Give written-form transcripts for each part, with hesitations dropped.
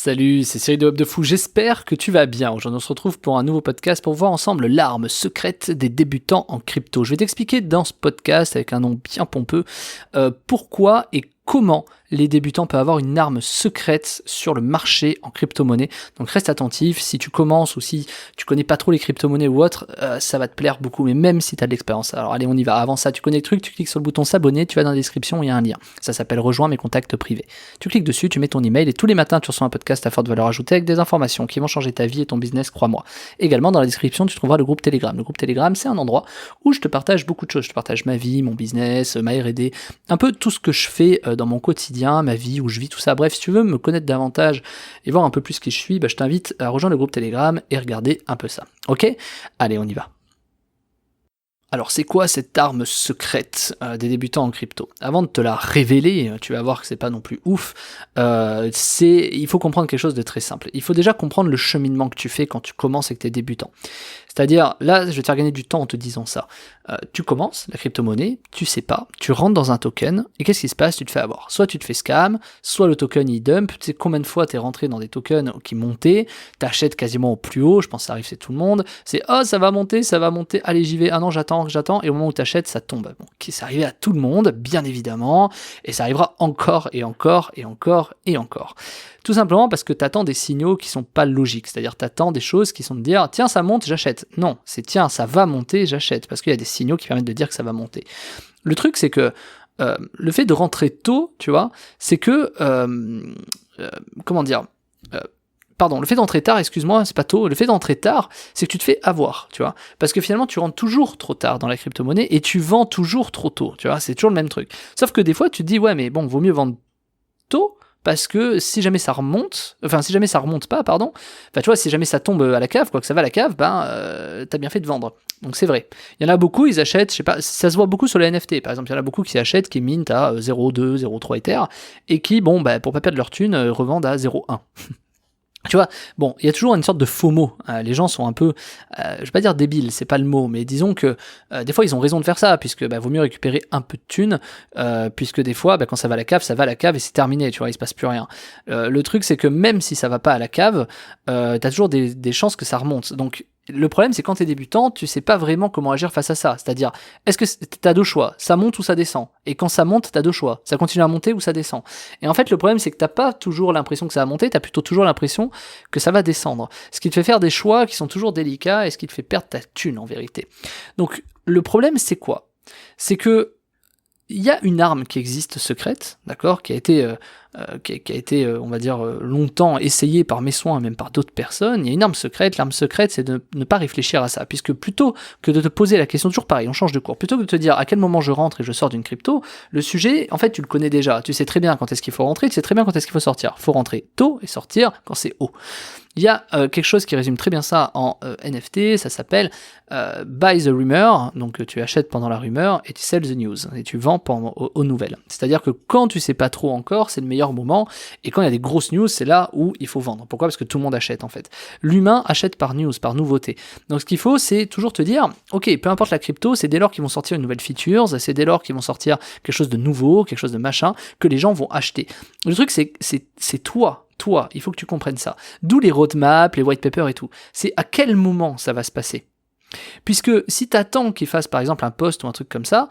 Salut, c'est Cyril de Web de Fou, j'espère que tu vas bien. Aujourd'hui on se retrouve pour un nouveau podcast pour voir ensemble l'arme secrète des débutants en crypto. Je vais t'expliquer dans ce podcast, avec un nom bien pompeux, pourquoi et comment les débutants peuvent avoir une arme secrète sur le marché en crypto-monnaie. Donc reste attentif, si tu commences ou si tu connais pas trop les crypto-monnaies ou autre, ça va te plaire beaucoup, mais même si tu as de l'expérience. Alors allez, on y va. Avant ça, tu connais le truc, tu cliques sur le bouton s'abonner, tu vas dans la description, il y a un lien. Ça s'appelle rejoins mes contacts privés. Tu cliques dessus, tu mets ton email et tous les matins tu reçois un podcast à forte valeur ajoutée avec des informations qui vont changer ta vie et ton business, crois-moi. Également dans la description, tu trouveras le groupe Telegram. Le groupe Telegram, c'est un endroit où je te partage beaucoup de choses. Je te partage ma vie, mon business, ma R&D, un peu tout ce que je fais dans mon quotidien, ma vie, où je vis, tout ça. Bref, si tu veux me connaître davantage et voir un peu plus qui je suis, je t'invite à rejoindre le groupe Telegram et regarder un peu ça. Ok ? Allez, on y va. Alors c'est quoi cette arme secrète des débutants en crypto ? Avant de te la révéler, tu vas voir que c'est pas non plus ouf, il faut comprendre quelque chose de très simple. Il faut déjà comprendre le cheminement que tu fais quand tu commences et que tu es débutant. C'est-à-dire, là, je vais te faire gagner du temps en te disant ça. Tu commences la crypto-monnaie, tu sais pas, tu rentres dans un token, et qu'est-ce qui se passe ? Tu te fais avoir. Soit tu te fais scam, soit le token il dump. Tu sais combien de fois tu es rentré dans des tokens qui montaient, t'achètes quasiment au plus haut, je pense que ça arrive c'est tout le monde, c'est « Oh, ça va monter, allez j'y vais, ah non j'attends, et au moment où tu achètes, ça tombe. » Bon, c'est arrivé à tout le monde, bien évidemment, et ça arrivera encore, et encore, et encore, et encore. Tout simplement parce que tu attends des signaux qui sont pas logiques, c'est-à-dire tu attends des choses qui sont de dire « Tiens, ça monte, j'achète ». Non, c'est « Tiens, ça va monter, j'achète », parce qu'il y a des signaux qui permettent de dire que ça va monter. Le truc, c'est que le fait de rentrer tôt, tu vois, c'est que, le fait d'entrer tard, excuse-moi, c'est pas tôt, le fait d'entrer tard, c'est que tu te fais avoir, tu vois, parce que finalement, tu rentres toujours trop tard dans la crypto-monnaie et tu vends toujours trop tôt, tu vois, c'est toujours le même truc. Sauf que des fois, tu te dis, ouais, mais bon, vaut mieux vendre tôt, parce que si jamais ça remonte pas, tu vois, si jamais ça tombe à la cave, quoi que ça va à la cave, t'as bien fait de vendre. Donc c'est vrai. Il y en a beaucoup, ils achètent, je sais pas, ça se voit beaucoup sur les NFT, par exemple, il y en a beaucoup qui achètent, qui mintent à 0,2, 0,3 Ether, et qui, pour pas perdre leur thune, revendent à 0,1. Tu vois, bon, il y a toujours une sorte de FOMO. Les gens sont un peu, je vais pas dire débiles, c'est pas le mot, mais disons que des fois ils ont raison de faire ça, puisque vaut mieux récupérer un peu de thunes, puisque des fois, quand ça va à la cave et c'est terminé, tu vois, il se passe plus rien. Le truc, c'est que même si ça va pas à la cave, t'as toujours des chances que ça remonte. Donc le problème, c'est quand t'es débutant, tu sais pas vraiment comment agir face à ça. C'est-à-dire, est-ce que t'as deux choix, ça monte ou ça descend ? Et quand ça monte, t'as deux choix, ça continue à monter ou ça descend. Et en fait, le problème, c'est que t'as pas toujours l'impression que ça va monter, t'as plutôt toujours l'impression que ça va descendre. Ce qui te fait faire des choix qui sont toujours délicats et ce qui te fait perdre ta thune en vérité. Donc, le problème, c'est quoi ? C'est que il y a une arme qui existe secrète, d'accord, qui a été, on va dire, longtemps essayée par mes soins, même par d'autres personnes. Il y a une arme secrète. L'arme secrète, c'est de ne pas réfléchir à ça, puisque plutôt que de te poser la question, toujours pareil, on change de cours, plutôt que de te dire à quel moment je rentre et je sors d'une crypto, le sujet, en fait, tu le connais déjà. Tu sais très bien quand est-ce qu'il faut rentrer, tu sais très bien quand est-ce qu'il faut sortir. Faut rentrer tôt et sortir quand c'est haut. Il y a quelque chose qui résume très bien ça en NFT, ça s'appelle buy the rumor, donc tu achètes pendant la rumeur et tu sell the news, et tu vends aux nouvelles. C'est-à-dire que quand tu sais pas trop encore, c'est le meilleur moment, et quand il y a des grosses news, c'est là où il faut vendre. Pourquoi ? Parce que tout le monde achète en fait. L'humain achète par news, par nouveauté. Donc ce qu'il faut, c'est toujours te dire, ok, peu importe la crypto, c'est dès lors qu'ils vont sortir une nouvelle feature, c'est dès lors qu'ils vont sortir quelque chose de nouveau, quelque chose de machin, que les gens vont acheter. Le truc, c'est toi, il faut que tu comprennes ça. D'où les roadmaps, les white papers et tout. C'est à quel moment ça va se passer. Puisque si tu attends qu'il fasse par exemple un post ou un truc comme ça,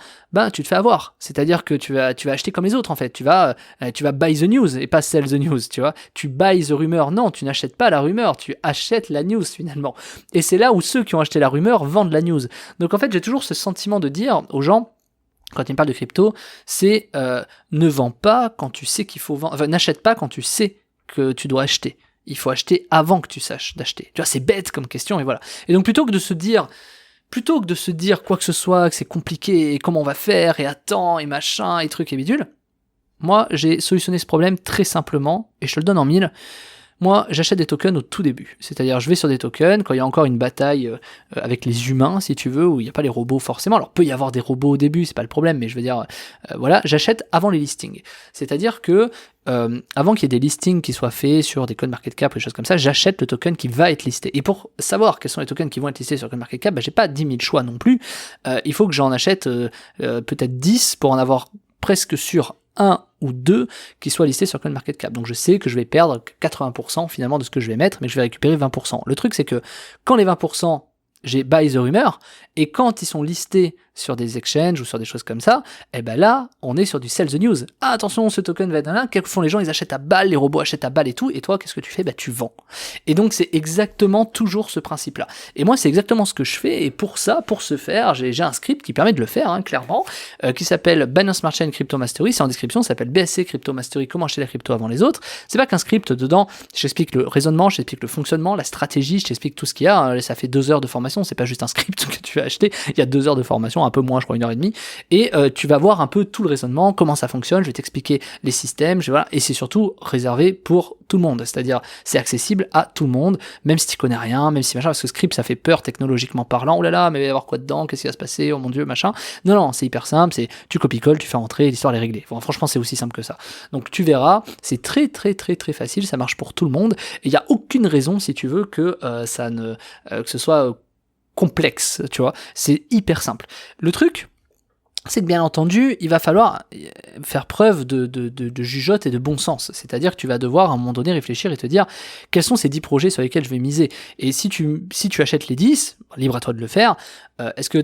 tu te fais avoir. C'est-à-dire que tu vas acheter comme les autres en fait. Tu vas buy the news et pas sell the news, tu vois. Tu buy the rumeur. Non, tu n'achètes pas la rumeur, tu achètes la news finalement. Et c'est là où ceux qui ont acheté la rumeur vendent la news. Donc en fait, j'ai toujours ce sentiment de dire aux gens, quand ils me parlent de crypto, c'est ne vends pas quand tu sais qu'il faut vendre. Enfin, n'achète pas quand tu sais que tu dois acheter. Il faut acheter avant que tu saches d'acheter. Tu vois, c'est bête comme question, et voilà. Et donc, plutôt que de se dire quoi que ce soit, que c'est compliqué, et comment on va faire, et attends, et machin, et trucs et bidules, moi, j'ai solutionné ce problème très simplement, et je te le donne en 1000. Moi, j'achète des tokens au tout début. C'est-à-dire, je vais sur des tokens, quand il y a encore une bataille avec les humains, si tu veux, où il n'y a pas les robots forcément. Alors, peut y avoir des robots au début, c'est pas le problème, mais je veux dire, j'achète avant les listings. C'est-à-dire que, avant qu'il y ait des listings qui soient faits sur des CoinMarketCap ou des choses comme ça, j'achète le token qui va être listé. Et pour savoir quels sont les tokens qui vont être listés sur CoinMarketCap, j'ai pas 10 000 choix non plus. Il faut que j'en achète peut-être 10 pour en avoir presque sûr un ou deux qui soient listés sur CoinMarketCap. Donc je sais que je vais perdre 80% finalement de ce que je vais mettre, mais je vais récupérer 20%. Le truc c'est que quand les 20%, j'ai buy the rumor, et quand ils sont listés sur des exchanges ou sur des choses comme ça, et ben là, on est sur du sell the news. Ah, attention, ce token va être là, qu'est-ce que font les gens? Ils achètent à balle, les robots achètent à balle et tout, et toi, qu'est-ce que tu fais? Bah, tu vends. Et donc, c'est exactement toujours ce principe-là. Et moi, c'est exactement ce que je fais, et pour ça, pour ce faire, j'ai un script qui permet de le faire, hein, clairement, qui s'appelle Binance Smart Chain Crypto Mastery, c'est en description, ça s'appelle BSC Crypto Mastery, comment acheter la crypto avant les autres. C'est pas qu'un script dedans, j'explique le raisonnement, j'explique le fonctionnement, la stratégie, je t'explique tout ce qu'il y a, hein, ça fait 2 heures de formation, c'est pas juste un script que tu vas acheter, il y a 2 heures de formation, un peu moins, je crois, 1h30, et tu vas voir un peu tout le raisonnement, comment ça fonctionne, je vais t'expliquer les systèmes, voilà, et c'est surtout réservé pour tout le monde, c'est-à-dire c'est accessible à tout le monde, même si tu connais rien, même si machin, parce que script ça fait peur technologiquement parlant, oh là là, mais il va y avoir quoi dedans, qu'est-ce qui va se passer, oh mon dieu, machin. Non, c'est hyper simple, c'est tu copies-colles, tu fais rentrer, l'histoire est réglée. Bon, franchement, c'est aussi simple que ça. Donc tu verras, c'est très facile, ça marche pour tout le monde, et il n'y a aucune raison, si tu veux, que que ce soit complexe, tu vois, c'est hyper simple. Le truc, c'est que bien entendu, il va falloir faire preuve de jugeote et de bon sens. C'est-à-dire que tu vas devoir à un moment donné réfléchir et te dire quels sont ces 10 projets sur lesquels je vais miser. Et si tu achètes les 10, libre à toi de le faire, est-ce que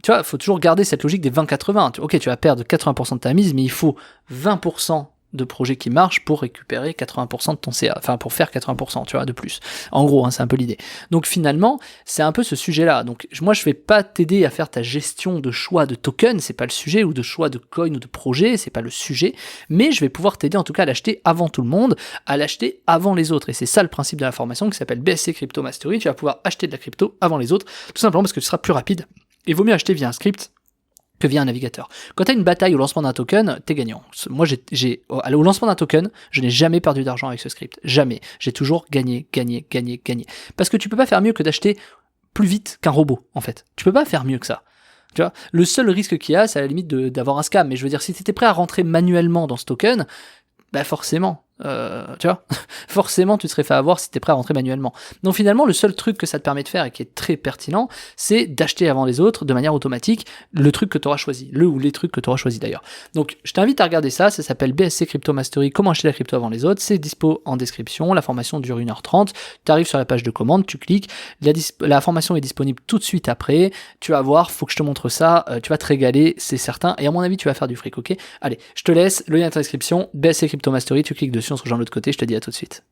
tu vois, il faut toujours garder cette logique des 20-80. Ok, tu vas perdre 80% de ta mise, mais il faut 20% de projets qui marchent pour récupérer 80% de ton CA, enfin pour faire 80%, tu vois, de plus. En gros, hein, c'est un peu l'idée. Donc finalement, c'est un peu ce sujet-là. Donc moi, je vais pas t'aider à faire ta gestion de choix de token, c'est pas le sujet, ou de choix de coin ou de projet, c'est pas le sujet, mais je vais pouvoir t'aider en tout cas à l'acheter avant tout le monde, à l'acheter avant les autres. Et c'est ça le principe de la formation qui s'appelle BSC Crypto Mastery. Tu vas pouvoir acheter de la crypto avant les autres, tout simplement parce que tu seras plus rapide. Et vaut mieux acheter via un script que via un navigateur. Quand tu as une bataille au lancement d'un token, t'es gagnant. Moi, au lancement d'un token, je n'ai jamais perdu d'argent avec ce script. Jamais. J'ai toujours gagné. Parce que tu peux pas faire mieux que d'acheter plus vite qu'un robot, en fait. Tu peux pas faire mieux que ça. Tu vois, le seul risque qu'il y a, c'est à la limite d'avoir un scam. Mais je veux dire, si tu étais prêt à rentrer manuellement dans ce token, bah forcément, tu vois, forcément tu te serais fait avoir si tu es prêt à rentrer manuellement. Donc finalement, le seul truc que ça te permet de faire et qui est très pertinent, c'est d'acheter avant les autres de manière automatique le truc que tu auras choisi, le ou les trucs que tu auras choisi d'ailleurs. Donc je t'invite à regarder ça s'appelle BSC Crypto Mastery, comment acheter la crypto avant les autres, c'est dispo en description, la formation dure 1h30, tu arrives sur la page de commande, tu cliques, la formation est disponible tout de suite après, tu vas voir, faut que je te montre ça, tu vas te régaler, c'est certain, et à mon avis tu vas faire du fric, ok? Allez, je te laisse, le lien est en description, BSC Crypto Mastery, tu cliques dessus, on se rejoint de l'autre côté, je te dis à tout de suite.